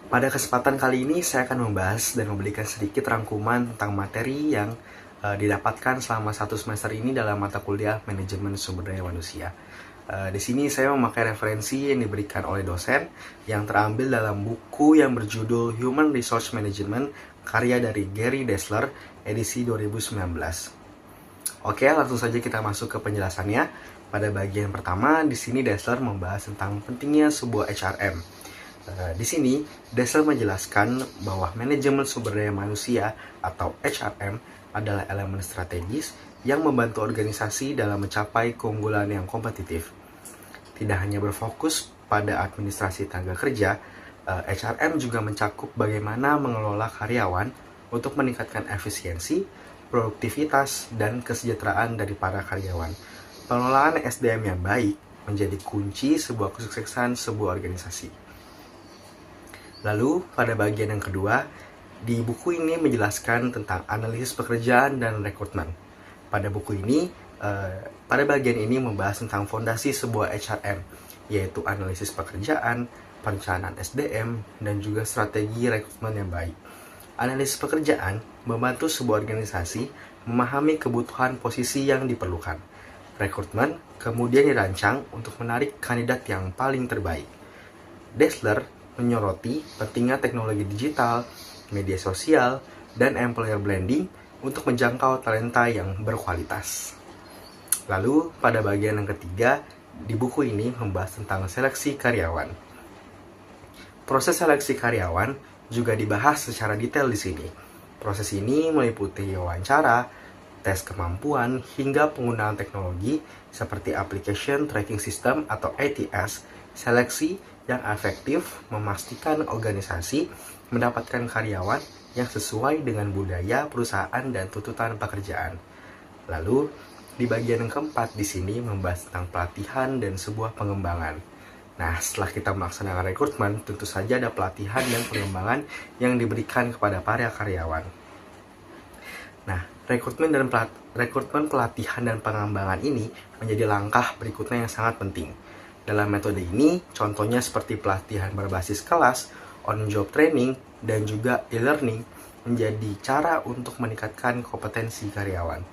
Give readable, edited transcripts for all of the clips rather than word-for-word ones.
Pada kesempatan kali ini saya akan membahas dan memberikan sedikit rangkuman tentang materi yang didapatkan selama satu semester ini dalam mata kuliah Manajemen Sumber Daya Manusia. Di sini saya memakai referensi yang diberikan oleh dosen yang terambil dalam buku yang berjudul Human Resource Management karya dari Gary Dessler edisi 2019. Oke, langsung saja kita masuk ke penjelasannya. Pada bagian pertama, di sini Dessler membahas tentang pentingnya sebuah HRM. Di sini, Dessler menjelaskan bahwa manajemen sumber daya manusia atau HRM adalah elemen strategis yang membantu organisasi dalam mencapai keunggulan yang kompetitif. Tidak hanya berfokus pada administrasi tenaga kerja, HRM juga mencakup bagaimana mengelola karyawan untuk meningkatkan efisiensi, produktivitas, dan kesejahteraan dari para karyawan. Pengelolaan SDM yang baik menjadi kunci sebuah kesuksesan sebuah organisasi. Lalu, pada bagian yang kedua, di buku ini menjelaskan tentang analisis pekerjaan dan rekrutmen. Pada buku ini, pada bagian ini membahas tentang fondasi sebuah HRM, yaitu analisis pekerjaan, perencanaan SDM, dan juga strategi rekrutmen yang baik. Analisis pekerjaan membantu sebuah organisasi memahami kebutuhan posisi yang diperlukan. Rekrutmen kemudian dirancang untuk menarik kandidat yang paling terbaik. Dessler menyoroti pentingnya teknologi digital, media sosial, dan employer branding untuk menjangkau talenta yang berkualitas. Lalu, pada bagian yang ketiga, di buku ini membahas tentang seleksi karyawan. Proses seleksi karyawan juga dibahas secara detail di sini. Proses ini meliputi wawancara, tes kemampuan, hingga penggunaan teknologi seperti Application Tracking System atau ATS, seleksi yang efektif memastikan organisasi mendapatkan karyawan yang sesuai dengan budaya perusahaan dan tuntutan pekerjaan. Lalu, di bagian yang keempat di sini membahas tentang pelatihan dan sebuah pengembangan. Nah, setelah kita melaksanakan rekrutmen, tentu saja ada pelatihan dan pengembangan yang diberikan kepada para karyawan. Nah, rekrutmen, pelatihan, dan pengembangan ini menjadi langkah berikutnya yang sangat penting. Dalam metode ini, contohnya seperti pelatihan berbasis kelas, on-job training, dan juga e-learning menjadi cara untuk meningkatkan kompetensi karyawan.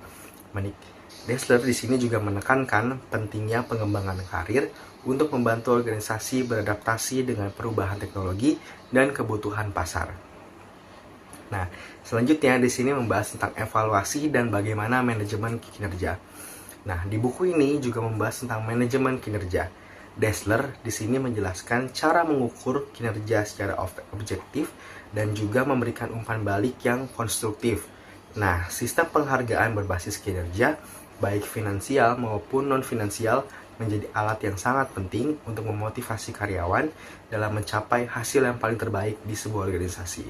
Dessler di sini juga menekankan pentingnya pengembangan karir untuk membantu organisasi beradaptasi dengan perubahan teknologi dan kebutuhan pasar. Nah, selanjutnya di sini membahas tentang evaluasi dan bagaimana manajemen kinerja. Nah, di buku ini juga membahas tentang manajemen kinerja. Dessler di sini menjelaskan cara mengukur kinerja secara objektif dan juga memberikan umpan balik yang konstruktif. Nah, sistem penghargaan berbasis kinerja, baik finansial maupun non-finansial, menjadi alat yang sangat penting untuk memotivasi karyawan dalam mencapai hasil yang paling terbaik di sebuah organisasi.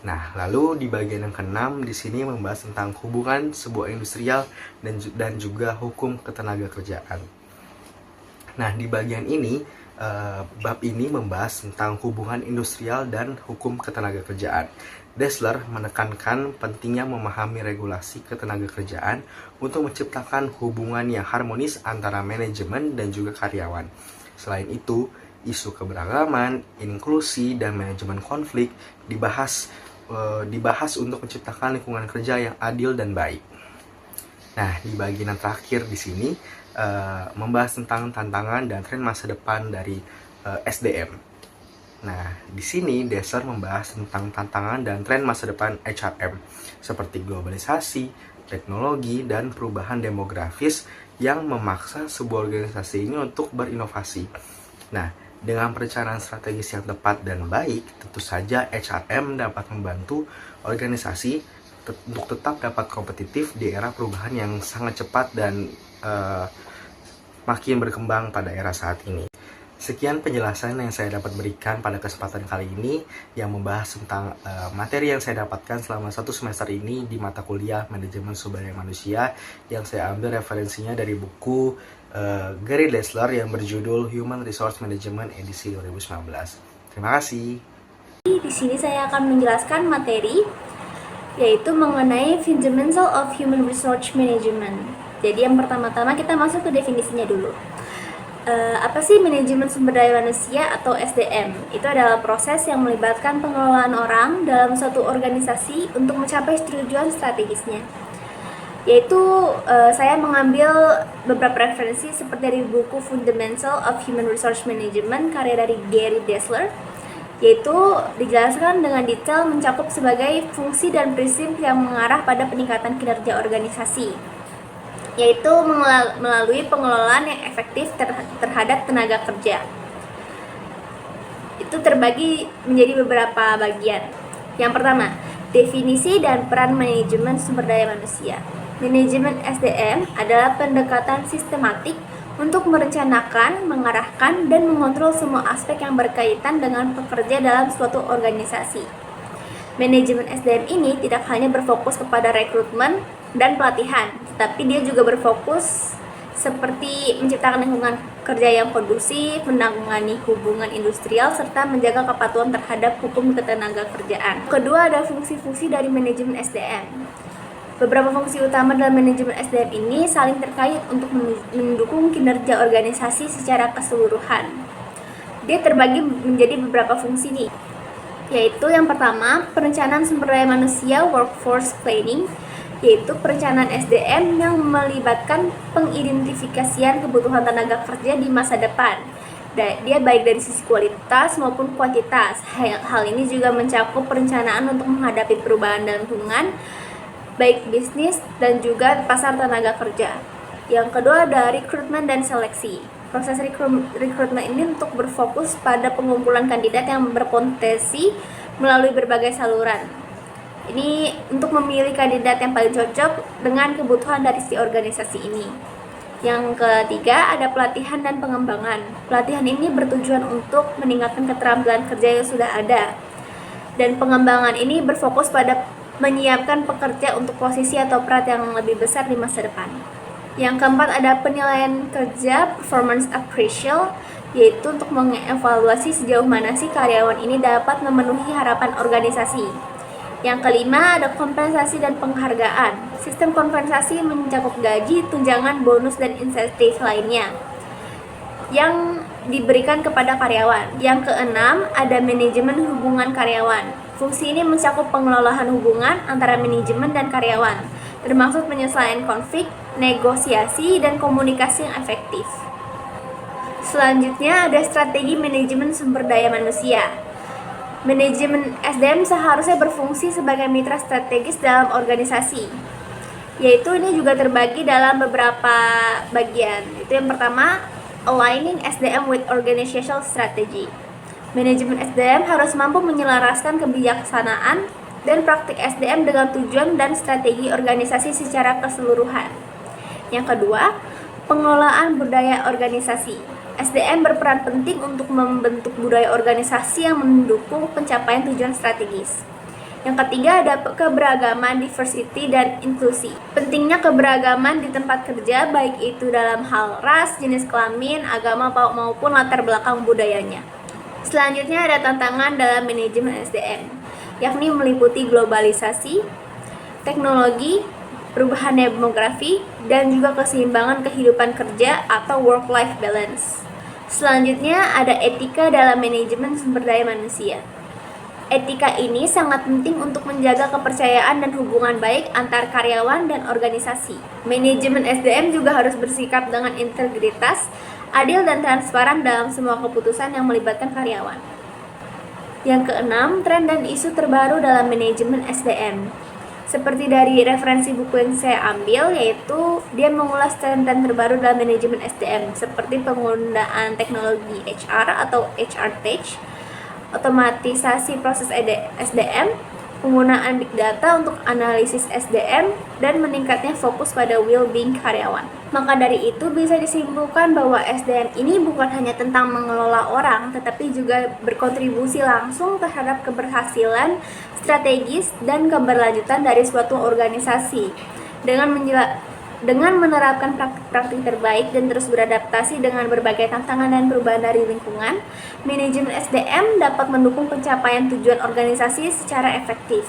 Nah, lalu di bagian yang ke-6 di sini membahas tentang hubungan sebuah industrial dan juga hukum ketenagakerjaan. Nah, di bagian ini, bab ini membahas tentang hubungan industrial dan hukum ketenagakerjaan. Dessler menekankan pentingnya memahami regulasi ketenagakerjaan untuk menciptakan hubungan yang harmonis antara manajemen dan juga karyawan. Selain itu, isu keberagaman, inklusi, dan manajemen konflik dibahas untuk menciptakan lingkungan kerja yang adil dan baik. Nah, di bagian yang terakhir di sini membahas tentang tantangan dan tren masa depan dari SDM. Nah, di sini Dessler membahas tentang tantangan dan tren masa depan HRM seperti globalisasi, teknologi, dan perubahan demografis yang memaksa sebuah organisasi ini untuk berinovasi. Nah, dengan perencanaan strategis yang tepat dan baik, tentu saja HRM dapat membantu organisasi untuk tetap dapat kompetitif di era perubahan yang sangat cepat dan makin berkembang pada era saat ini. Sekian penjelasan yang saya dapat berikan pada kesempatan kali ini yang membahas tentang materi yang saya dapatkan selama satu semester ini di mata kuliah Manajemen Sumber Daya Manusia yang saya ambil referensinya dari buku Gary Dessler yang berjudul Human Resource Management edisi 2019. Terima kasih. Di sini saya akan menjelaskan materi yaitu mengenai Fundamental of Human Resource Management. Jadi yang pertama-tama kita masuk ke definisinya dulu. Apa sih manajemen sumber daya manusia atau SDM? Itu adalah proses yang melibatkan pengelolaan orang dalam suatu organisasi untuk mencapai tujuan strategisnya. Yaitu saya mengambil beberapa referensi seperti dari buku Fundamental of Human Resource Management karya dari Gary Dessler, yaitu dijelaskan dengan detail mencakup sebagai fungsi dan prinsip yang mengarah pada peningkatan kinerja organisasi, yaitu melalui pengelolaan yang efektif terhadap tenaga kerja. Itu terbagi menjadi beberapa bagian. Yang pertama, definisi dan peran manajemen sumber daya manusia. Manajemen SDM adalah pendekatan sistematik untuk merencanakan, mengarahkan, dan mengontrol semua aspek yang berkaitan dengan pekerja dalam suatu organisasi. Manajemen SDM ini tidak hanya berfokus kepada rekrutmen dan pelatihan, tetapi dia juga berfokus seperti menciptakan lingkungan kerja yang kondusif, menangani hubungan industrial, serta menjaga kepatuhan terhadap hukum ketenaga kerjaan. Kedua, ada fungsi-fungsi dari manajemen SDM. Beberapa fungsi utama dalam manajemen SDM ini saling terkait untuk mendukung kinerja organisasi secara keseluruhan. Dia terbagi menjadi beberapa fungsi nih, yaitu yang pertama, perencanaan sumber daya manusia workforce planning, yaitu perencanaan SDM yang melibatkan pengidentifikasian kebutuhan tenaga kerja di masa depan. Dia baik dari sisi kualitas maupun kuantitas. Hal ini juga mencakup perencanaan untuk menghadapi perubahan dalam lingkungan, baik bisnis dan juga pasar tenaga kerja. Yang kedua ada rekrutmen dan seleksi. Proses rekrutmen ini untuk berfokus pada pengumpulan kandidat yang berpotensi melalui berbagai saluran. Ini untuk memilih kandidat yang paling cocok dengan kebutuhan dari si organisasi ini. Yang ketiga ada pelatihan dan pengembangan. Pelatihan ini bertujuan untuk meningkatkan keterampilan kerja yang sudah ada. Dan pengembangan ini berfokus pada menyiapkan pekerja untuk posisi atau peran yang lebih besar di masa depan. Yang keempat ada penilaian kerja performance appraisal, yaitu untuk mengevaluasi sejauh mana si karyawan ini dapat memenuhi harapan organisasi. Yang kelima ada kompensasi dan penghargaan. Sistem kompensasi mencakup gaji, tunjangan, bonus, dan insentif lainnya yang diberikan kepada karyawan. Yang keenam ada manajemen hubungan karyawan. Fungsi ini mencakup pengelolaan hubungan antara manajemen dan karyawan, termasuk penyelesaian konflik, negosiasi, dan komunikasi yang efektif. Selanjutnya ada strategi manajemen sumber daya manusia. Manajemen SDM seharusnya berfungsi sebagai mitra strategis dalam organisasi, yaitu ini juga terbagi dalam beberapa bagian. Itu yang pertama, aligning SDM with organizational strategy. Manajemen SDM harus mampu menyelaraskan kebijaksanaan dan praktik SDM dengan tujuan dan strategi organisasi secara keseluruhan. Yang kedua, pengelolaan budaya organisasi. SDM berperan penting untuk membentuk budaya organisasi yang mendukung pencapaian tujuan strategis. Yang ketiga ada keberagaman, diversity, dan inklusi. Pentingnya keberagaman di tempat kerja, baik itu dalam hal ras, jenis kelamin, agama, maupun latar belakang budayanya. Selanjutnya ada tantangan dalam manajemen SDM, yakni meliputi globalisasi, teknologi, perubahan demografi, dan juga keseimbangan kehidupan kerja atau work-life balance. Selanjutnya ada etika dalam manajemen sumber daya manusia. Etika ini sangat penting untuk menjaga kepercayaan dan hubungan baik antar karyawan dan organisasi. Manajemen SDM juga harus bersikap dengan integritas, adil dan transparan dalam semua keputusan yang melibatkan karyawan. Yang keenam, tren dan isu terbaru dalam manajemen SDM. Seperti dari referensi buku yang saya ambil, yaitu dia mengulas tren terbaru dalam manajemen SDM, seperti penggunaan teknologi HR atau HR Tech, otomatisasi proses SDM, penggunaan big data untuk analisis SDM, dan meningkatnya fokus pada well-being karyawan. Maka dari itu bisa disimpulkan bahwa SDM ini bukan hanya tentang mengelola orang, tetapi juga berkontribusi langsung terhadap keberhasilan strategis dan keberlanjutan dari suatu organisasi. Dengan menerapkan praktik terbaik dan terus beradaptasi dengan berbagai tantangan dan perubahan dari lingkungan, manajemen SDM dapat mendukung pencapaian tujuan organisasi secara efektif.